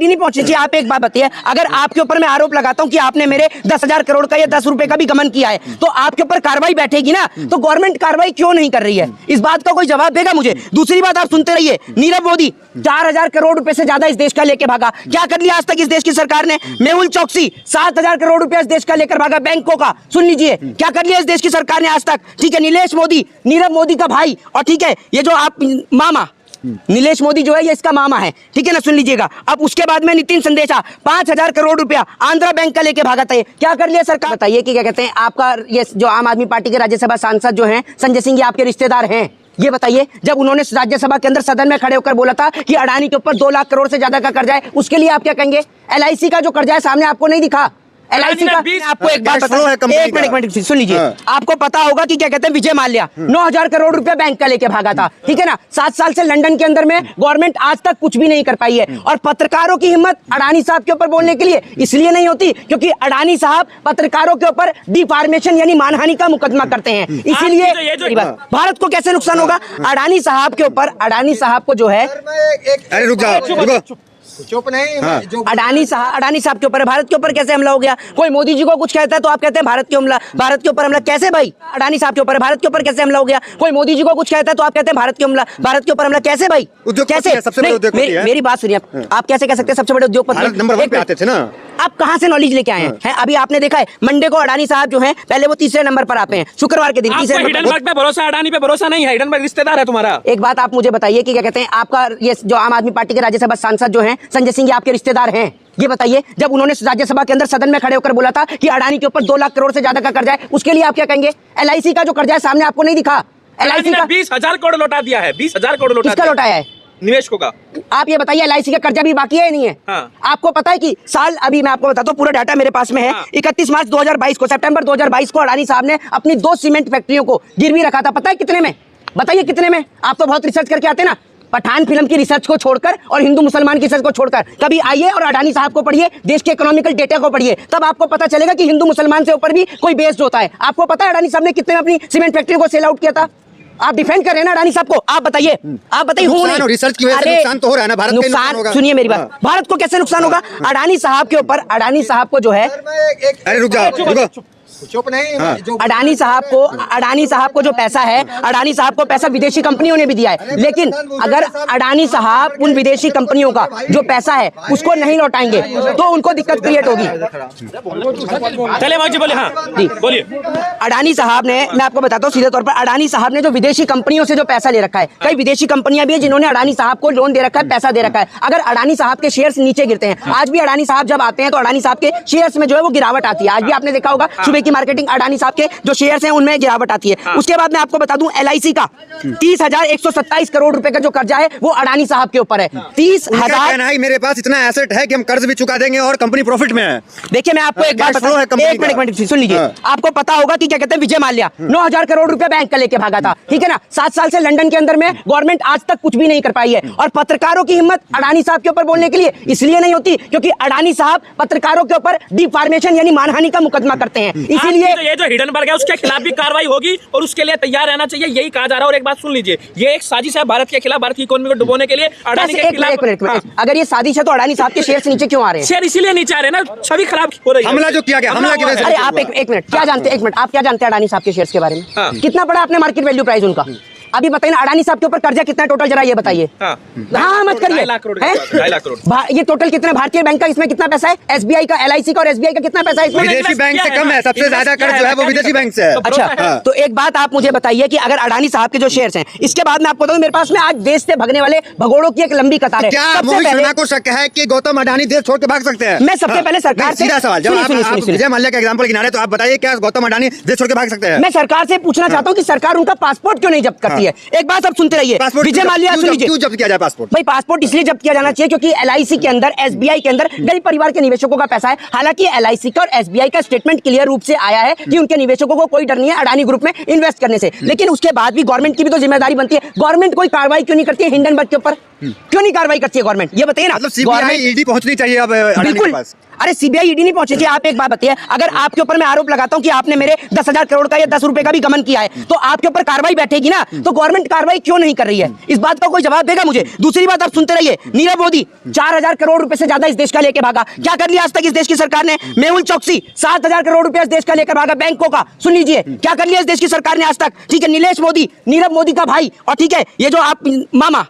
नहीं पहुंचनी चाहिए। आप एक बात बताइए, अगर आपके ऊपर मैं आरोप लगाता हूं कि आपने मेरे 10,000 करोड़ का या 10 रुपए का भी गमन किया है, तो आपके ऊपर कार्रवाई बैठेगी ना। तो गवर्नमेंट कार्रवाई क्यों नहीं कर रही है, इस बात का कोई जवाब देगा मुझे। दूसरी बात आप सुनते रहिए, नीरव मोदी 4,000 करोड़ रुपए से ज्यादा इस देश का लेके भागा। क्या कर लिया आज तक इस देश की सरकार ने? मेहुल चौकसी 7,000 करोड़ रुपया इस देश का लेकर भागा, बैंकों का। सुन लीजिए क्या कर लिया इस देश की सरकार ने आज तक। ठीक है, नीलेश मोदी, नीरव मोदी का भाई, और ठीक है ये जो आप मामा नीलेश मोदी जो है ये इसका मामा है, ठीक है ना, सुन लीजिएगा। अब उसके बाद में नितिन संदेशा 5,000 करोड़ रुपया आंध्रा बैंक का लेके भागा था। क्या कर लिया सरकार? बताइए कि क्या कहते हैं आपका ये जो आम आदमी पार्टी के राज्यसभा सांसद जो हैं संजय सिंह, ये आपके रिश्तेदार हैं? ये बताइए, जब उन्होंने राज्यसभा के अंदर सदन में खड़े होकर बोला था कि अडानी के ऊपर 2 लाख करोड़ से ज्यादा का कर्जा है, उसके लिए आप क्या कहेंगे? LIC का जो कर्जा है सामने आपको नहीं दिखा? LIC का आपको एक बात एक मिनट सुन लीजिए। आपको पता होगा कि क्या कहते हैं विजय माल्या 9,000 करोड़ रुपया बैंक का लेके भागा था, ठीक है ना। 7 साल से लंदन के अंदर में गवर्नमेंट आज तक कुछ भी नहीं कर पाई है। और पत्रकारों की हिम्मत अडानी साहब के ऊपर बोलने के लिए इसलिए नहीं होती क्योंकि अडानी साहब पत्रकारों के ऊपर डिफॉर्मेशन यानी मानहानि का मुकदमा करते हैं। इसीलिए भारत को कैसे नुकसान होगा अडानी साहब के ऊपर? अडानी साहब को जो है, अरे रुक जाओ, चुप नहीं। हाँ। अडानी साहब के ऊपर, भारत के ऊपर कैसे हमला हो गया? कोई मोदी जी को कुछ कहता है तो आप कहते हैं भारत के ऊपर हमला। कैसे भाई? अडानी साहब के ऊपर, भारत के ऊपर कैसे हमला हो गया? कोई मोदी जी को कुछ कहता है तो आप कहते हैं भारत के ऊपर हमला। कैसे भाई? कैसे? मेरी बात सुनिए, आप कैसे कह सकते हैं सबसे बड़े उद्योगपति नंबर 1 पे आते थे ना? आप कहां से नॉलेज लेके आए हैं? अभी आपने देखा है मंडे को अडानी साहब जो हैं पहले वो 3रे नंबर पर आते हैं, शुक्रवार के दिन 3रे हिडनबर्ग पे भरोसा, अडानी पे भरोसा नहीं है। हिडनबर्ग रिश्तेदार है तुम्हारा। एक बात आप मुझे बताइए कि क्या कहते हैं आपका ये जो आम आदमी पार्टी के राज्यसभा सांसद जो हैं संजय सिंह, ये आपके रिश्तेदार हैं? ये बताइए, जब उन्होंने राज्यसभा के अंदर सदन में खड़े होकर बोला था कि अडानी के ऊपर 2 लाख करोड़ से ज्यादा का कर्जा है, उसके लिए आप क्या कहेंगे? LIC का जो कर्जा है सामने आपको नहीं दिखा? LIC का 20,000 करोड़ लौटा दिया है। 20,000 करोड़ लौटाया है निवेशकों का। आप ये बताइए LIC का कर्जा भी बाकी है या नहीं है? हाँ। आपको पता है कि साल, अभी मैं आपको बताता हूँ, पूरा डाटा मेरे पास में है। हाँ। 31 मार्च 2022 को, सितंबर 2022 को अडानी साहब ने अपनी 2 सीमेंट फैक्ट्रियों को गिरवी रखा था। पता है कितने में? बताइए कितने में? आप तो बहुत रिसर्च करके आते हैं ना, पठान फिल्म की रिसर्च को छोड़कर और हिंदू मुसलमान की रिसर्च को छोड़कर कभी आइए और अडानी साहब को पढ़िए, देश के इकोनॉमिकल डेटा को पढ़िए, तब आपको पता चलेगा कि हिंदू मुसलमान से ऊपर भी कोई बेस्ड होता है। आपको पता है अडानी साहब ने कितने में अपनी सीमेंट फैक्ट्री को सेल आउट किया था? आप डिफेंड कर रहे हैं ना अडानी साहब को? आप बताइए, रिसर्च की वजह से नुकसान तो हो रहा है ना भारत को? नुकसान सुनिए मेरी बात, भारत को कैसे नुकसान होगा? अडानी साहब के ऊपर, अडानी साहब को जो है, अरे रुक जाओ, चुप नहीं। हाँ। अडानी साहब को जो पैसा है, अडानी साहब को पैसा विदेशी कंपनियों ने भी दिया है, लेकिन अगर अडानी साहब उन विदेशी कंपनियों का जो पैसा है उसको नहीं लौटाएंगे तो उनको दिक्कत क्रिएट होगी। चले भाई जी बोले। हाँ जी बोलिए। अडानी साहब ने, मैं आपको बताता हूँ सीधे तौर पर, अडानी साहब ने जो विदेशी कंपनियों से जो पैसा ले रखा है, कई विदेशी कंपनियां भी है जिन्होंने अडानी साहब को लोन दे रखा है, पैसा दे रखा है। अगर अडानी साहब के शेयर्स नीचे गिरते हैं, आज भी अडानी साहब जब आते हैं तो अडानी साहब के शेयर्स में जो है वो गिरावट आती है। आज भी आपने देखा होगा सुबह की मार्केटिंग, अडानी साहब के जो शेयर्स हैं उनमें गिरावट आती है। उसके बाद मैं आपको बता दूं LIC का 30,127 करोड़ रुपए का जो कर्जा है वो अडानी साहब के ऊपर है। 30,000। मेरे पास इतना एसेट है कि हम कर्ज भी चुका देंगे और कंपनी प्रॉफिट में है। देखिए मैं आपको एक बात बताऊं, एक मिनट सुन लीजिए। आपको पता होगा कि क्या कहते हैं विजय माल्या 9,000 करोड़ रुपया बैंक का लेके भागा था, ठीक है ना। 7 साल से लंदन के अंदर में गवर्नमेंट आज तक कुछ भी नहीं कर पाई है। और पत्रकारों की हिम्मत अडानी साहब के ऊपर बोलने के लिए इसलिए नहीं होती क्योंकि अडानी साहब पत्रकारों के ऊपर डिफॉर्मेशन यानी मानहानि का मुकदमा करते हैं। इसीलिए ये जो हिडनबर्ग है उसके खिलाफ भी कार्रवाई होगी और उसके लिए तैयार रहना चाहिए, यही कहा जा रहा है। और एक बात सुन लीजिए, ये एक साजिश है भारत के खिलाफ, भारत की इकोनॉमी को डुबोने के लिए अडानी के खिलाफ। एक मिनट, अगर ये साजिश है तो अडानी साहब के शेयर नीचे क्यों आ रहे हैं? शेयर इसीलिए नीचे आ रहे हैं ना, छवि खराब हो रही है। हमला जो किया गया, हमला की वजह से। अरे आप एक मिनट, क्या जानते हैं? एक मिनट, आप क्या जानते हैं अडानी साहब के शेयर्स के बारे में? कितना पड़ा आपने मार्केट वैल्यू प्राइस उनका? अभी बताइए ना, अडानी साहब के ऊपर कर्जा कितना टोटल, जरा ये बताइए। हाँ मत करिए। 2.5 लाख करोड़। ये टोटल कितना? भारतीय बैंक का इसमें कितना पैसा है? SBI का, LIC का और SBI का कितना पैसा है इसमें? विदेशी बैंक से कम है, सबसे ज्यादा कर्ज जो है वो विदेशी बैंक से है। अच्छा, तो एक बात आप मुझे बताइए कि अगर अडानी साहब के जो शेयर्स हैं, इसके बाद मैं आपको बताऊं मेरे पास में आज देश से भगने वाले भगोड़ों की एक लंबी कतार है। क्या मोहित शर्मा को शक है कि गौतम अडानी देश छोड़ के भाग सकते हैं? मैं सबसे पहले सरकार से, सीधा सवाल, जब आप विजय माल्या का एग्जांपल गिनारे तो आप बताइए क्या गौतम अडानी देश छोड़ के भाग सकते हैं? मैं सरकार से पूछना चाहता हूँ कि सरकार उनका पासपोर्ट क्यों नहीं जब्त करती है? एक बात आप सुनते रहिए, विजय माल्या क्यों जब्त किया जाए पासपोर्ट? भाई पासपोर्ट इसलिए जब्त किया जाना चाहिए क्योंकि LIC के अंदर, SBI के अंदर गरीब परिवार के निवेशकों का पैसा है। हालांकि LIC का और SBI का स्टेटमेंट क्लियर रूप से आया है कि उनके निवेशकों को कोई डर नहीं है अडानी ग्रुप में इन्वेस्ट करने से, लेकिन उसके बाद भी गवर्नमेंट की भी तो जिम्मेदारी बनती है। गवर्नमेंट कोई कार्रवाई क्यों नहीं करती है हिंडनबर्ग के ऊपर? क्यों नहीं कार्रवाई करती है गवर्नमेंट, ये बताइए ना। मतलब सीबीआई गवर्नमेंट ईडी पहुंचनी चाहिए अब अडानी के बिल्कुल, पास। अरे सीबीआई ईडी नहीं पहुंचे। आप एक बात बताइए, अगर आपके ऊपर मैं आरोप लगाता हूं कि आपने मेरे 10,000 करोड़ का या 10 रुपए का भी गमन किया है, तो आपके ऊपर कार्रवाई बैठेगी ना, तो गवर्नमेंट कार्रवाई क्यों नहीं कर रही है? इस बात का कोई जवाब देगा मुझे? दूसरी बात आप सुनते रहिए, नीरव मोदी 4,000 करोड़ रुपए से ज्यादा इस देश का लेके भागा। क्या कर लिया आज तक इस देश की सरकार ने? मेहुल चौकसी 7,000 करोड़ रुपए इस देश का लेकर भागा बैंकों का। सुन लीजिए क्या कर लिया इस देश की सरकार ने आज तक। ठीक है, नीलेश मोदी, नीरव मोदी का भाई, और ठीक है ये जो आप मामा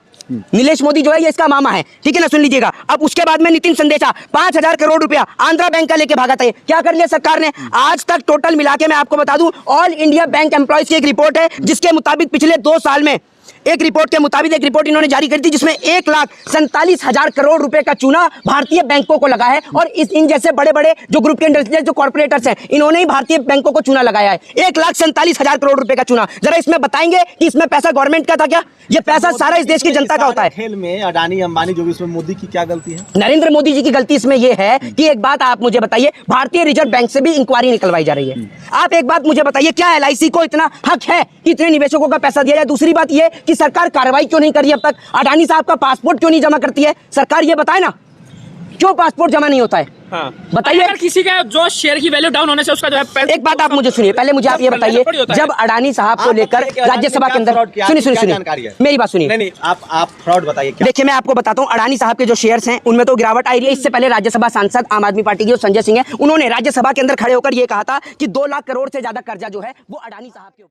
नीलेश मोदी जो है ये इसका मामा है, ठीक है ना, सुन लीजिएगा। अब उसके बाद में नितिन संदेशा 5,000 करोड़ रुपया आंध्रा बैंक का लेके भागा था। क्या कर लिया सरकार ने आज तक? टोटल मिला के मैं आपको बता दूं, ऑल इंडिया बैंक एम्प्लॉयज की एक रिपोर्ट है जिसके मुताबिक पिछले 2 साल में एक रिपोर्ट इन्होंने जारी करी थी जिसमें 1,47,000 करोड़ रुपए का चूना भारतीय बैंकों को लगा है। और इन जैसे बड़े बड़े जो ग्रुप के इंडस्ट्रियल जो कॉर्पोरेटर्स हैं, इन्होंने ही भारतीय बैंकों को चूना लगाया है। 1,47,000 करोड़ रुपए का चूना। जरा इसमें बताएंगे कि इसमें पैसा गवर्नमेंट का था क्या? ये पैसा सारा इस देश की जनता का होता है। खेल में अडानी अंबानी जो भी, इसमें मोदी की क्या गलती है? नरेंद्र मोदी जी की गलती इसमें यह है कि एक बात आप मुझे बताइए, भारतीय रिजर्व बैंक से भी इंक्वायरी निकलवाई जा रही है। आप एक बात मुझे बताइए, क्या LIC को इतना हक है कि इतने निवेशकों का पैसा दिया जाए? दूसरी बात यह कि सरकार कार्रवाई क्यों नहीं कर रही अब तक? अडानी साहब का पासपोर्ट क्यों नहीं जमा करती है सरकार? ये बताए ना, क्यों पासपोर्ट जमा नहीं होता है? हाँ। बताइए। अगर किसी का जो शेयर की वैल्यू डाउन होने से उसका जो है एक बात आप मुझे सुनिए, पहले मुझे आप ये बताइए, जब अडानी साहब को लेकर राज्यसभा के अंदर, सुनिए मेरी बात सुनिए। नहीं, आप फ्रॉड बताइए क्या? देखिए मैं आपको बताता हूं, अडानी साहब के जो शेयर्स हैं उनमें तो गिरावट आई रही है। इससे पहले राज्यसभा सांसद आम आदमी पार्टी के जो संजय सिंह है, उन्होंने राज्यसभा के अंदर खड़े होकर यह कहा था कि 2 लाख करोड़ से ज्यादा कर्जा जो है वो अडानी साहब के ऊपर